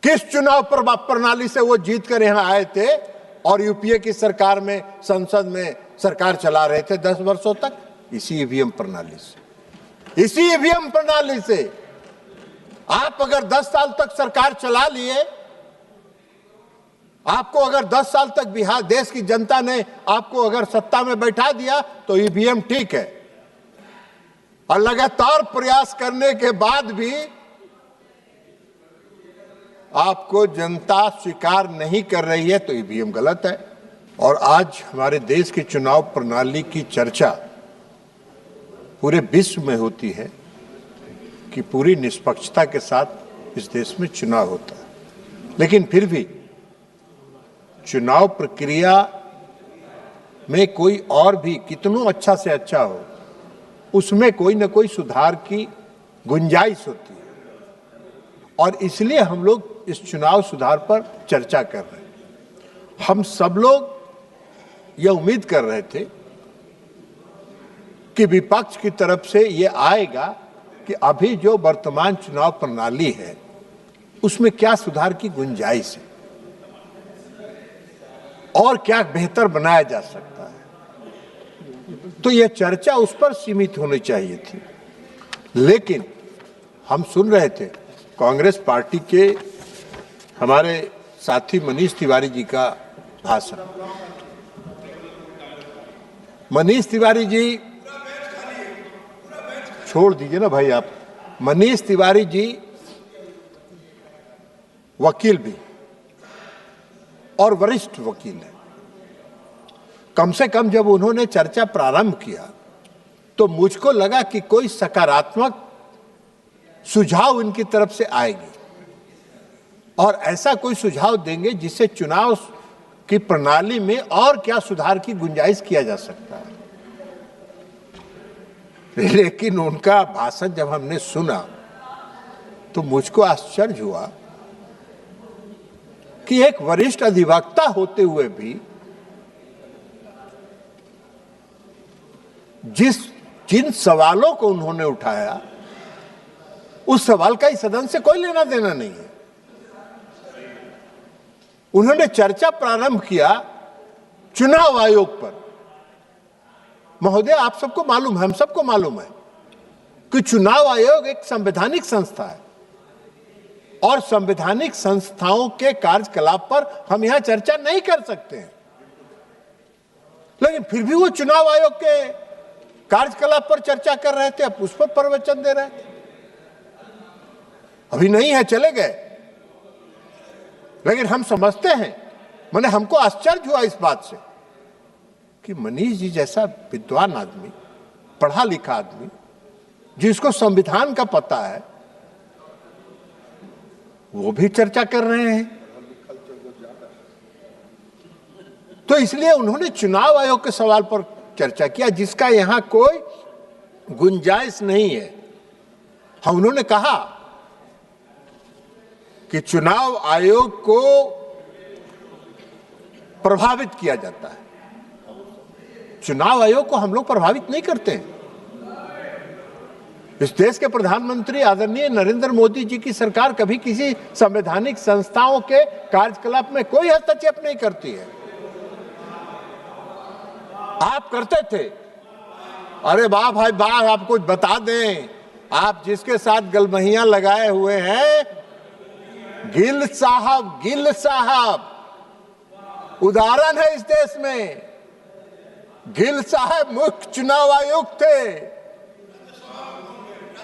किस चुनाव प्रणाली से वो जीत कर यहां आए थे और यूपीए की सरकार में, संसद में सरकार चला रहे थे 10 वर्षों तक? इसी ईवीएम प्रणाली से, इसी ईवीएम प्रणाली से। आप अगर 10 साल तक सरकार चला लिए, आपको अगर 10 साल तक बिहार देश की जनता ने आपको अगर सत्ता में बैठा दिया तो ईवीएम ठीक है, और लगातार प्रयास करने के बाद भी आपको जनता स्वीकार नहीं कर रही है तो ईवीएम गलत है। और आज हमारे देश की चुनाव प्रणाली की चर्चा पूरे विश्व में होती है कि पूरी निष्पक्षता के साथ इस देश में चुनाव होता है, लेकिन फिर भी चुनाव प्रक्रिया में कोई और भी कितनों अच्छा से अच्छा हो, उसमें कोई ना कोई सुधार की गुंजाइश होती है। और इसलिए हम लोग इस चुनाव सुधार पर चर्चा कर रहे हैं। हम सब लोग यह उम्मीद कर रहे थे कि विपक्ष की तरफ से यह आएगा कि अभी जो वर्तमान चुनाव प्रणाली है उसमें क्या सुधार की गुंजाइश है और क्या बेहतर बनाया जा सकता है। तो यह चर्चा उस पर सीमित होनी चाहिए थी। लेकिन हम सुन रहे थे कांग्रेस पार्टी के हमारे साथी मनीष तिवारी जी का भाषण। मनीष तिवारी जी, छोड़ दीजिए ना भाई आप। मनीष तिवारी जी वकील भी और वरिष्ठ वकील है। कम से कम जब उन्होंने चर्चा प्रारंभ किया तो मुझको लगा कि कोई सकारात्मक सुझाव उनकी तरफ से आएगी और ऐसा कोई सुझाव देंगे जिससे चुनाव की प्रणाली में और क्या सुधार की गुंजाइश किया जा सकता है। लेकिन उनका भाषण जब हमने सुना तो मुझको आश्चर्य हुआ कि एक वरिष्ठ अधिवक्ता होते हुए भी जिन सवालों को उन्होंने उठाया उस सवाल का इस सदन से कोई लेना देना नहीं है। उन्होंने चर्चा प्रारंभ किया चुनाव आयोग पर। महोदय, आप सबको मालूम है, हम सबको मालूम है कि चुनाव आयोग एक संवैधानिक संस्था है और संवैधानिक संस्थाओं के कार्यकलाप पर हम यहां चर्चा नहीं कर सकते हैं। लेकिन फिर भी वो चुनाव आयोग के कार्यकलाप पर चर्चा कर रहे थे, अब उस पर प्रवचन दे रहे थे। अभी नहीं है, चले गए। लेकिन हम समझते हैं, मैंने हमको आश्चर्य हुआ इस बात से कि मनीष जी जैसा विद्वान आदमी, पढ़ा लिखा आदमी, जिसको संविधान का पता है, वो भी चर्चा कर रहे हैं। तो इसलिए उन्होंने चुनाव आयोग के सवाल पर चर्चा किया जिसका यहां कोई गुंजाइश नहीं है। हाँ, उन्होंने कहा कि चुनाव आयोग को प्रभावित किया जाता है। चुनाव आयोग को हम लोग प्रभावित नहीं करते हैं। इस देश के प्रधानमंत्री आदरणीय नरेंद्र मोदी जी की सरकार कभी किसी संवैधानिक संस्थाओं के कार्यकलाप में कोई हस्तक्षेप नहीं करती है। आप करते थे। अरे वाह भाई वाह, आप कुछ बता दें। आप जिसके साथ गलमहियां लगाए हुए हैं, गिल साहब उदाहरण है इस देश में। गिल साहब मुख्य चुनाव आयुक्त थे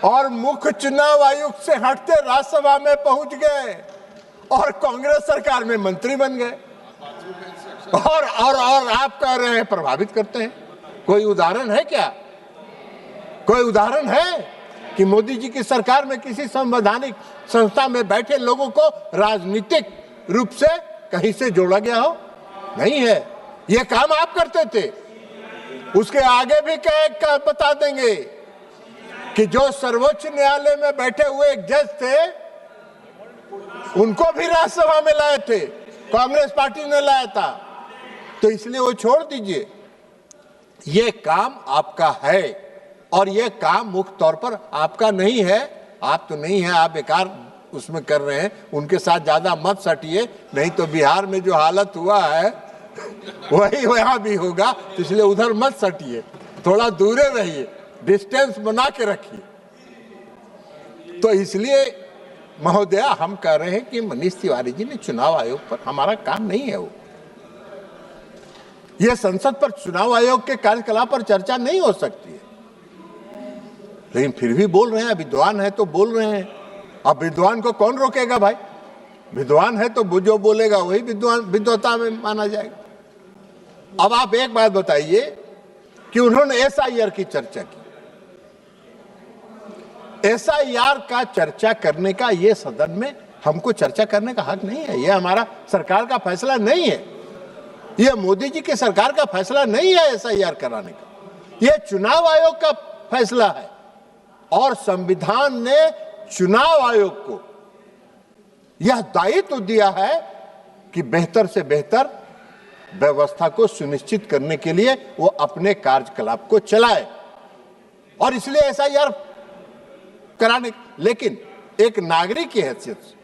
और मुख्य चुनाव आयुक्त से हटते राज्यसभा में पहुंच गए और कांग्रेस सरकार में मंत्री बन गए। और आप कह रहे हैं प्रभावित करते हैं। कोई उदाहरण है क्या? कोई उदाहरण है कि मोदी जी की सरकार में किसी संवैधानिक संस्था में बैठे लोगों को राजनीतिक रूप से कहीं से जोड़ा गया हो? नहीं है। यह काम आप करते थे। उसके आगे भी क्या बता देंगे कि जो सर्वोच्च न्यायालय में बैठे हुए एक जज थे, उनको भी राज्यसभा में लाए थे, कांग्रेस पार्टी ने लाया था। तो इसलिए वो छोड़ दीजिए। ये काम आपका है और ये काम मुख्य तौर पर आपका नहीं है। आप तो नहीं है, आप बेकार उसमें कर रहे हैं उनके साथ ज्यादा मत सटिए, नहीं तो बिहार में जो हालत हुआ है वही वहां भी होगा। इसलिए उधर मत सटिए, थोड़ा दूरे रहिए, डिस्टेंस बना के रखिए। तो इसलिए महोदया हम कह रहे हैं कि मनीष तिवारी जी ने चुनाव आयोग पर, हमारा काम नहीं है वो, यह संसद पर चुनाव आयोग के कार्यकलाप पर चर्चा नहीं हो सकती है, लेकिन फिर भी बोल रहे हैं। विद्वान है तो बोल रहे हैं। अब विद्वान को कौन रोकेगा भाई? विद्वान है तो जो बोलेगा वही विद्वता में माना जाएगा। अब आप एक बात बताइए कि उन्होंने एसआईआर की चर्चा की। एसआईआर का चर्चा करने का ये सदन में हमको चर्चा करने का हक नहीं है। यह हमारा सरकार का फैसला नहीं है, यह मोदी जी की सरकार का फैसला नहीं है एसआईआर कराने का, यह चुनाव आयोग का फैसला है। और संविधान ने चुनाव आयोग को यह दायित्व दिया है कि बेहतर से बेहतर व्यवस्था को सुनिश्चित करने के लिए वो अपने कार्यकलाप को चलाए, और इसलिए एसआईआर कराने। लेकिन एक नागरिक की हैसियत से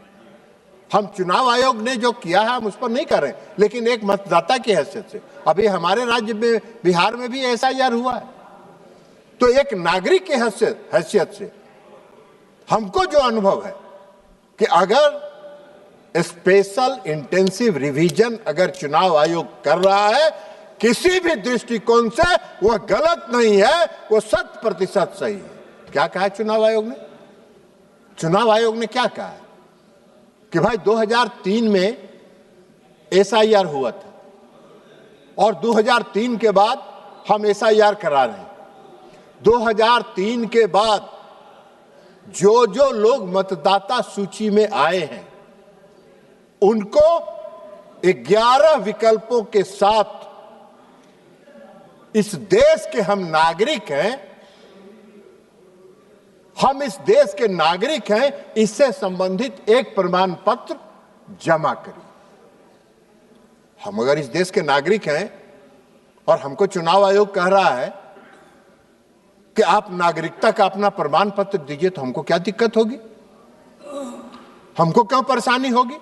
हम चुनाव आयोग ने जो किया है हम उस पर नहीं कर रहे, लेकिन एक मतदाता की हैसियत से अभी हमारे राज्य में बिहार में भी एसआईआर हुआ है। तो एक नागरिक की हैसियत से हमको जो अनुभव है कि अगर स्पेशल इंटेंसिव रिवीजन अगर चुनाव आयोग कर रहा है किसी भी दृष्टिकोण से, वह गलत नहीं है, वो 100% सही है। क्या कहा चुनाव आयोग ने? चुनाव आयोग ने क्या कहा कि भाई 2003 में एसआईआर हुआ था और 2003 के बाद हम एसआईआर करा रहे हैं। 2003 के बाद जो जो लोग मतदाता सूची में आए हैं उनको 11 विकल्पों के साथ इस देश के हम नागरिक हैं, हम इस देश के नागरिक हैं, इससे संबंधित एक प्रमाण पत्र जमा करिए। हम अगर इस देश के नागरिक हैं और हमको चुनाव आयोग कह रहा है कि आप नागरिकता का अपना प्रमाण पत्र दीजिए, तो हमको क्या दिक्कत होगी? हमको क्यों परेशानी होगी?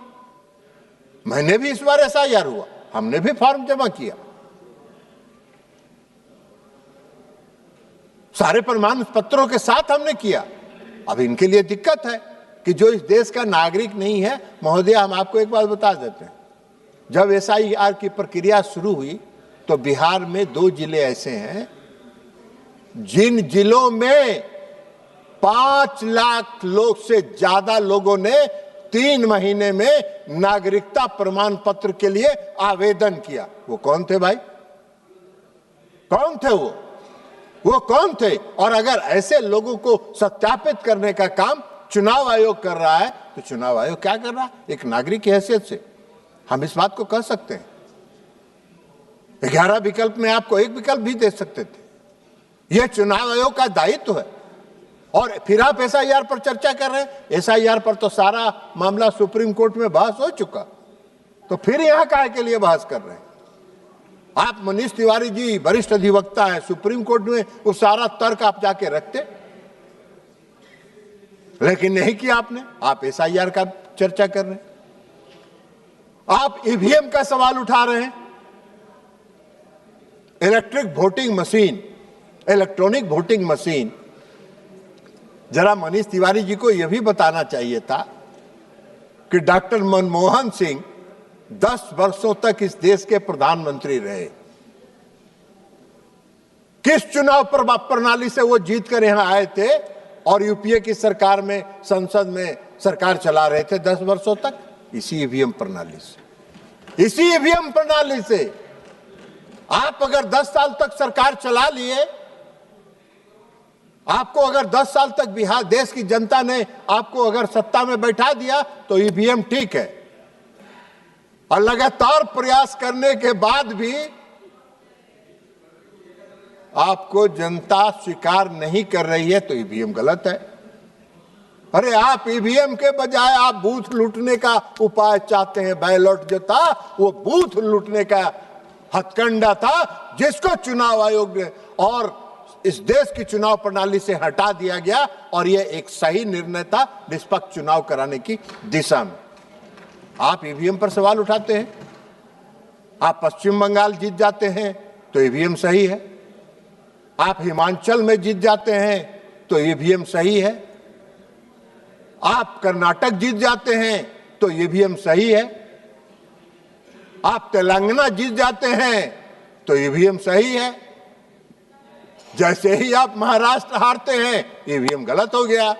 मैंने भी इस बार एसआईआर हुआ, हमने भी फॉर्म जमा किया, सारे प्रमाण पत्रों के साथ हमने किया। अब इनके लिए दिक्कत है कि जो इस देश का नागरिक नहीं है। महोदय, हम आपको एक बात बता देते हैं, जब एसआईआर की प्रक्रिया शुरू हुई तो बिहार में 2 जिले ऐसे हैं जिन जिलों में 5 लाख लोग से ज्यादा लोगों ने 3 महीने में नागरिकता प्रमाण पत्र के लिए आवेदन किया। वो कौन थे भाई? कौन थे वो कौन थे? और अगर ऐसे लोगों को सत्यापित करने का काम चुनाव आयोग कर रहा है तो चुनाव आयोग क्या कर रहा है? एक नागरिक की हैसियत से हम इस बात को कह सकते हैं। 11 विकल्प में आपको एक विकल्प भी दे सकते थे। यह चुनाव आयोग का दायित्व है। और फिर आप एसआईआर पर चर्चा कर रहे हैं। एसआईआर पर तो सारा मामला सुप्रीम कोर्ट में बहस हो चुका, तो फिर यहां काहे के लिए बहस कर रहे हैं? आप मनीष तिवारी जी वरिष्ठ अधिवक्ता है, सुप्रीम कोर्ट में वो सारा तर्क आप जाके रखते, लेकिन नहीं किया आपने। आप एसआईआर का चर्चा कर रहे हैं, आप ईवीएम का सवाल उठा रहे हैं। Electric voting machine, electronic voting machine, जरा मनीष तिवारी जी को यह भी बताना चाहिए था कि डॉक्टर मनमोहन सिंह 10 वर्षों तक इस देश के प्रधानमंत्री रहे। किस चुनाव प्रणाली से वो जीत कर यहां आए थे और यूपीए की सरकार में, संसद में सरकार चला रहे थे 10 वर्षों तक? इसी ईवीएम प्रणाली से, इसी ईवीएम प्रणाली से। आप अगर 10 साल तक सरकार चला लिए, आपको अगर 10 साल तक बिहार देश की जनता ने आपको अगर सत्ता में बैठा दिया तो ईवीएम ठीक है, और लगातार प्रयास करने के बाद भी आपको जनता स्वीकार नहीं कर रही है तो ईवीएम गलत है। अरे आप ईवीएम के बजाय आप बूथ लूटने का उपाय चाहते हैं। बैलेट जो था वो बूथ लूटने का हथकंडा था, जिसको चुनाव आयोग ने और इस देश की चुनाव प्रणाली से हटा दिया गया और यह एक सही निर्णय था निष्पक्ष चुनाव कराने की दिशा में। आप ईवीएम पर सवाल उठाते हैं, आप पश्चिम बंगाल जीत जाते हैं तो ईवीएम सही है, आप हिमाचल में जीत जाते हैं तो ईवीएम सही है, आप कर्नाटक जीत जाते हैं तो ईवीएम सही है, आप तेलंगाना जीत जाते हैं तो ईवीएम सही है, जैसे ही आप महाराष्ट्र हारते हैं ईवीएम गलत हो गया,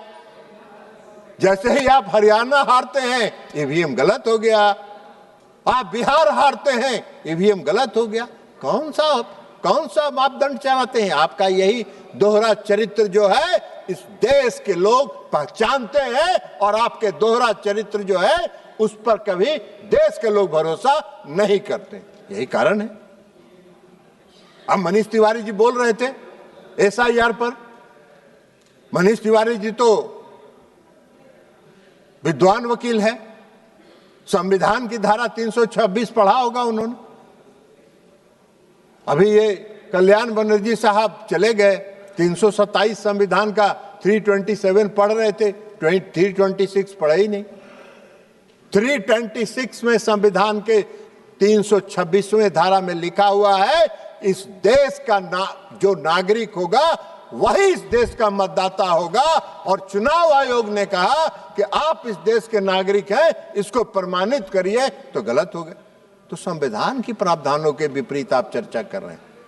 जैसे ही आप हरियाणा हारते हैं ईवीएम गलत हो गया, आप बिहार हारते हैं ईवीएम गलत हो गया। कौन सा मापदंड चलाते हैं? आपका यही दोहरा चरित्र जो है इस देश के लोग पहचानते हैं और आपके दोहरा चरित्र जो है उस पर कभी देश के लोग भरोसा नहीं करते। यही कारण है। अब मनीष तिवारी जी बोल रहे थे एसआईआर पर। मनीष तिवारी जी तो विद्वान वकील है, संविधान की धारा 326 पढ़ा होगा उन्होंने। अभी ये कल्याण बनर्जी साहब चले गए, 327 संविधान का 327 पढ़ रहे थे, 326 पढ़े ही नहीं। 326 में संविधान के 326वें धारा में लिखा हुआ है इस देश का जो नागरिक होगा वही इस देश का मतदाता होगा, और चुनाव आयोग ने कहा कि आप इस देश के नागरिक हैं, इसको प्रमाणित करिए, तो गलत हो गए। तो संविधान की प्रावधानों के विपरीत आप चर्चा कर रहे हैं।